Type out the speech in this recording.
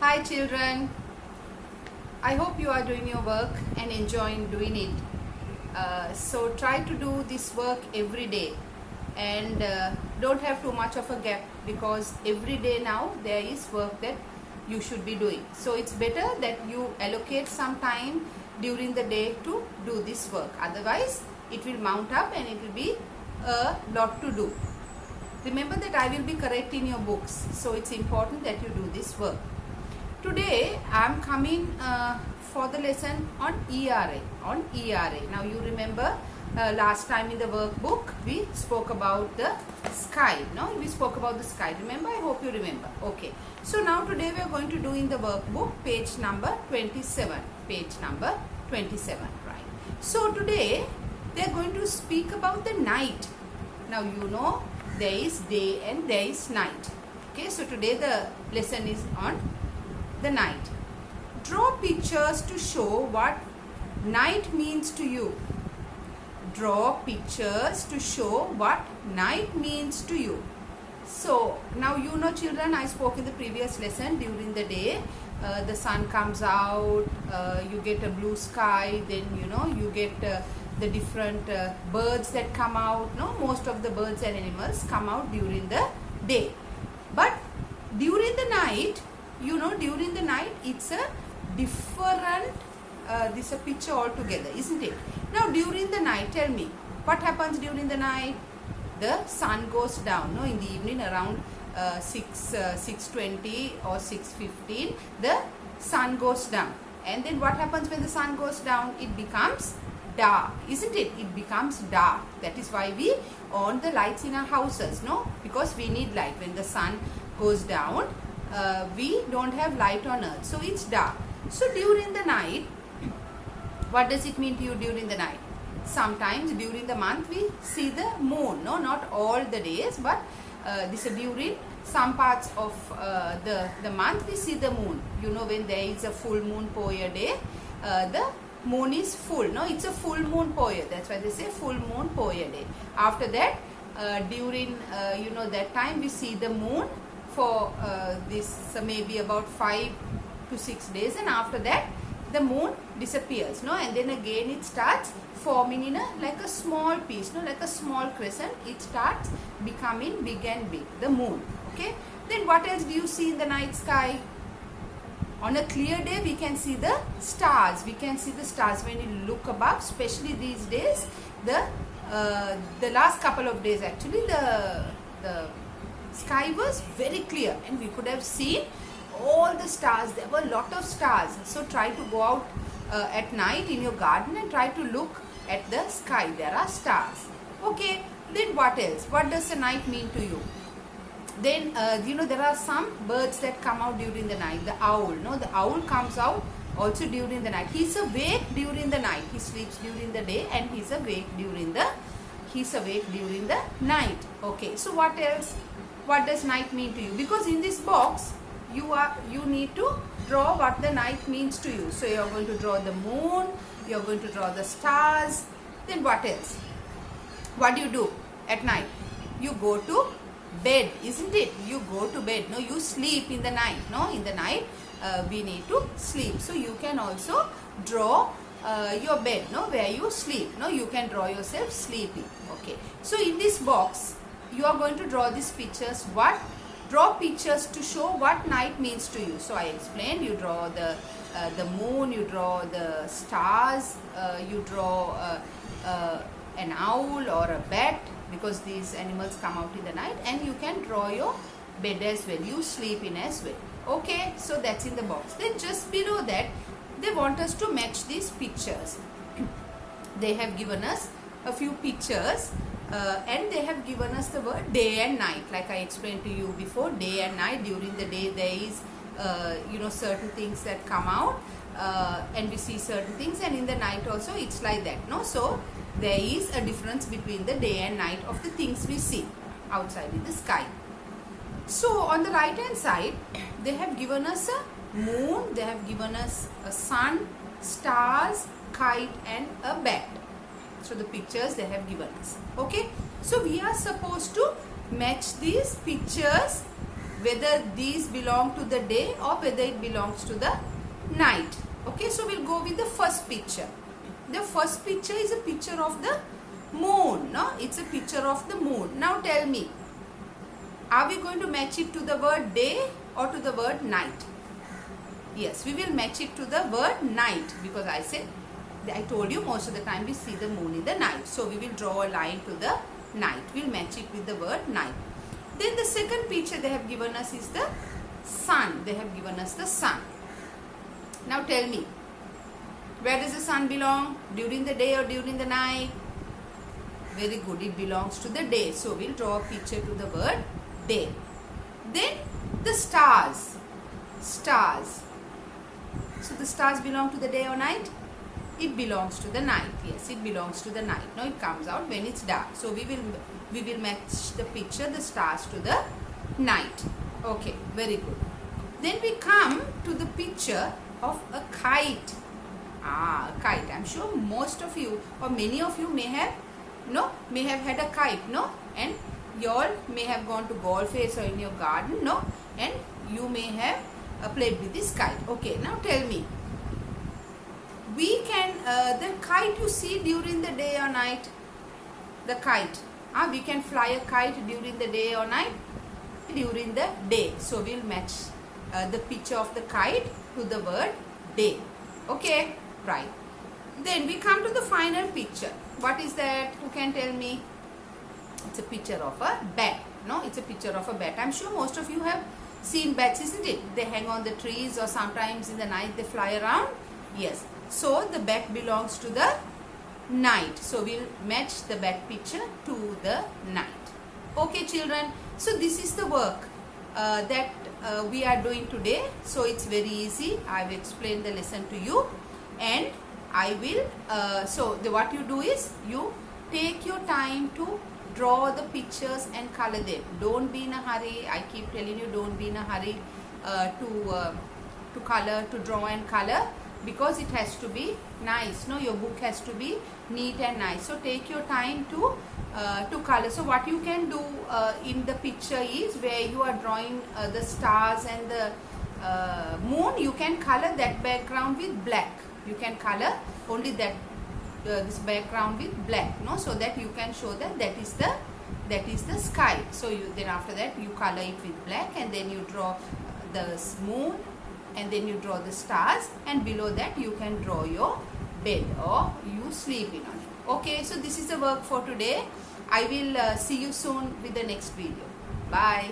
Hi children, I hope you are doing your work and enjoying doing it. So try to do this work every day and don't have too much of a gap because every day now there is work that you should be doing. So it's better that you allocate some time during the day to do this work. Otherwise it will mount up and it will be a lot to do. Remember that I will be correcting your books, so it's important that you do this work. Today I am coming for the lesson on ERA. Now you remember last time in the workbook we spoke about the sky. No, we spoke about the sky. Remember? I hope you remember. Okay. So now today we are going to do in the workbook page number 27. Page number 27. Right. So today they are going to speak about the night. Now you know there is day and there is night. Okay. So today the lesson is on the night. Draw pictures to show what night means to you. Draw pictures to show what night means to you. So now you know children, I spoke in the previous lesson during the day the sun comes out, you get a blue sky, then you get the different birds that come out. No, most of the birds and animals come out during the day, but during the night, during the night it's a different this a picture altogether, isn't it? Now during the night, tell me what happens during the night. The sun goes down. No, in the evening around 6:20 or 6:15 the sun goes down, and then what happens when the sun goes down? It becomes dark, isn't it? It becomes dark. That is why we on the lights in our houses, no, because we need light. When the sun goes down, we don't have light on earth, so it's dark. So during the night, what does it mean to you during the night? Sometimes during the month we see the moon. No, not all the days, but this during some parts of the month we see the moon. When there is a full moon Poya day, the moon is full. No, it's a full moon Poya. That's why they say full moon Poya day. After that, during that time we see the moon for this maybe about 5 to 6 days, and after that the moon disappears. No, and then again it starts forming in like a small piece, no, like a small crescent. It starts becoming big and big, the moon. Okay, then what else do you see in the night sky? On a clear day we can see the stars. We can see the stars when you look above, especially these days. The last couple of days actually the sky was very clear and we could have seen all the stars. There were a lot of stars. So try to go out at night in your garden and try to look at the sky. There are stars. Okay, then what else? What does the night mean to you? Then there are some birds that come out during the night. The owl, no, the owl comes out also during the night. He's awake during the night. He sleeps during the day and he's awake during the night. Okay, so what else? What does night mean to you? Because in this box you need to draw what the night means to you. So you are going to draw the moon, you are going to draw the stars. Then what else? What do you do at night? You go to bed, isn't it? You go to bed. No, you sleep in the night. No, in the night we need to sleep. So you can also draw your bed, no, where you sleep. No, you can draw yourself sleeping. Okay, so in this box you are going to draw these pictures. What? Draw pictures to show what night means to you. So I explained, you draw the moon, you draw the stars, you draw an owl or a bat, because these animals come out in the night, and you can draw your bed as well. You sleep in as well. Okay, so that's in the box. Then just below that they want us to match these pictures. They have given us a few pictures. And they have given us the word day and night, like I explained to you before. Day and night. During the day there is certain things that come out and we see certain things, and in the night also it's like that. No, so there is a difference between the day and night of the things we see outside in the sky. So on the right hand side they have given us a moon, they have given us a sun, stars, kite and a bat. So the pictures they have given us. Okay, so we are supposed to match these pictures whether these belong to the day or whether it belongs to the night. Okay, so we'll go with the first picture. The first picture is a picture of the moon. No, it's a picture of the moon. Now tell me, are we going to match it to the word day or to the word night? Yes, we will match it to the word night, because I told you most of the time we see the moon in the night. So we will draw a line to the night. We'll match it with the word night. Then the second picture they have given us is the sun. They have given us the sun. Now tell me, where does the sun belong? During the day or during the night? Very good, it belongs to the day. So we'll draw a picture to the word day. Then the stars. Stars. So the stars belong to the day or night? It belongs to the night. Yes, it belongs to the night. Now it comes out when it's dark. So we will match the picture, the stars, to the night. Okay, very good. Then we come to the picture of a kite. A kite. I'm sure most of you or many of you may have had a kite, no? And you all may have gone to golfers or in your garden, no? And you may have played with this kite. Okay, now tell me, we can the kite you see during the day or night? The kite. We can fly a kite during the day or night? During the day. So we'll match the picture of the kite to the word day. Okay, right. Then we come to the final picture. What is that? Who can tell me? It's a picture of a bat. No, it's a picture of a bat. I'm sure most of you have seen bats, isn't it? They hang on the trees, or sometimes in the night they fly around. Yes. So the bat belongs to the night. So we'll match the bat picture to the night. Okay, children. So this is the work that we are doing today. So it's very easy. I've explained the lesson to you, and I will what you do is you take your time to draw the pictures and color them. Don't be in a hurry. I keep telling you, don't be in a hurry to color, to draw and color, because it has to be nice. No, your book has to be neat and nice. So take your time to color. So what you can do in the picture is, where you are drawing the stars and the moon, you can color that background with black. You can color only that this background with black, no, so that you can show that that is the sky. So then after that you color it with black, and then you draw the moon, and then you draw the stars, and below that you can draw your bed, or you sleep in on it. Okay, so this is the work for today. I will see you soon with the next video. Bye.